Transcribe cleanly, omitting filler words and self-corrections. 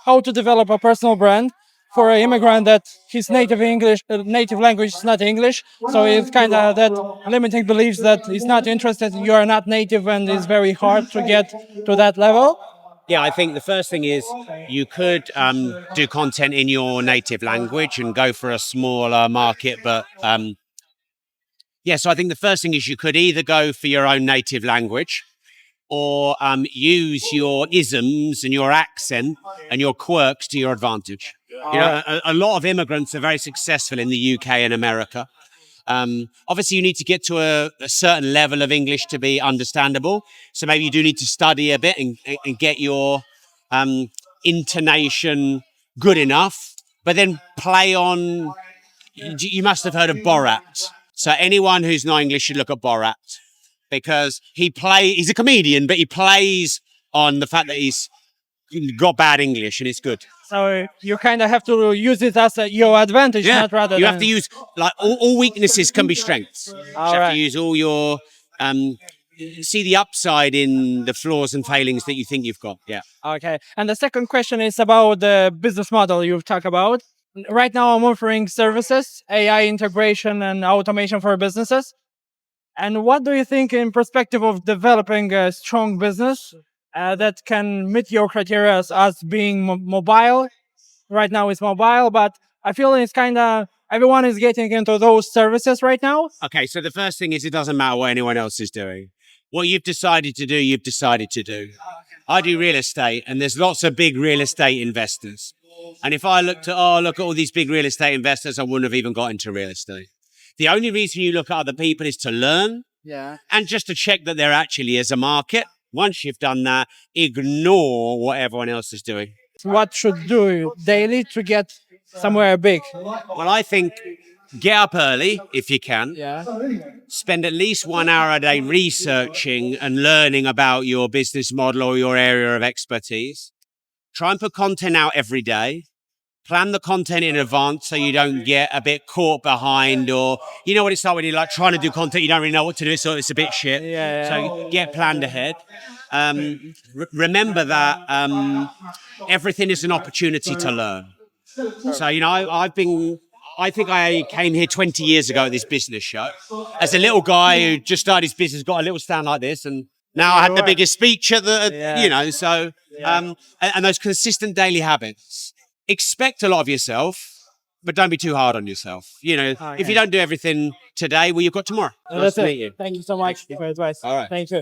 how to develop a personal brand for an immigrant that his native language is not English. So it's kind of that limiting beliefs that he's not interested, you are not native, and it's very hard to get to that level. Yeah, I think the first thing is you could do content in your native language and go for a smaller market. But so I think the first thing is you could either go for your own native language or use your isms and your accent and your quirks to your advantage. You know, a lot of immigrants are very successful in the UK and America. Obviously, you need to get to a certain level of English to be understandable. So maybe you do need to study a bit and get your intonation good enough. But then play on. You must have heard of Borat. So anyone who's not English should look at Borat because he's a comedian, but he plays on the fact that he's got bad English and it's good. So you kind of have to use it as your advantage, not rather you than... have to use, like, all weaknesses can be strengths. You have to use all your, see the upside in the flaws and failings that you think you've got. Yeah. Okay. And the second question is about the business model you've talked about. Right now, I'm offering services, AI integration and automation for businesses. And what do you think in perspective of developing a strong business that can meet your criteria as being mobile? Right now it's mobile, but I feel it's kind of everyone is getting into those services right now. Okay, so the first thing is it doesn't matter what anyone else is doing. What you've decided to do, you've decided to do. I do real estate, and there's lots of big real estate investors. And if I look at all these big real estate investors, I wouldn't have even got into real estate. The only reason you look at other people is to learn and just to check that there actually is a market. Once you've done that, ignore what everyone else is doing. What should do daily to get somewhere big? Well, I think get up early if you can. Yeah. Spend at least 1 hour a day researching and learning about your business model or your area of expertise. Try and put content out every day. Plan the content in advance so you don't get a bit caught behind, or you know what it's like when you're like trying to do content, you don't really know what to do, so it's a bit shit. So get planned ahead. Remember that everything is an opportunity to learn. So, you know, I think I came here 20 years ago at this business show as a little guy who just started his business, got a little stand like this, and now I had the biggest speech at the, you know, so, and those consistent daily habits. Expect a lot of yourself, but don't be too hard on yourself. You know, if you don't do everything today, well, you've got tomorrow. That's it. Thank you so much for your advice. All right. Thank you.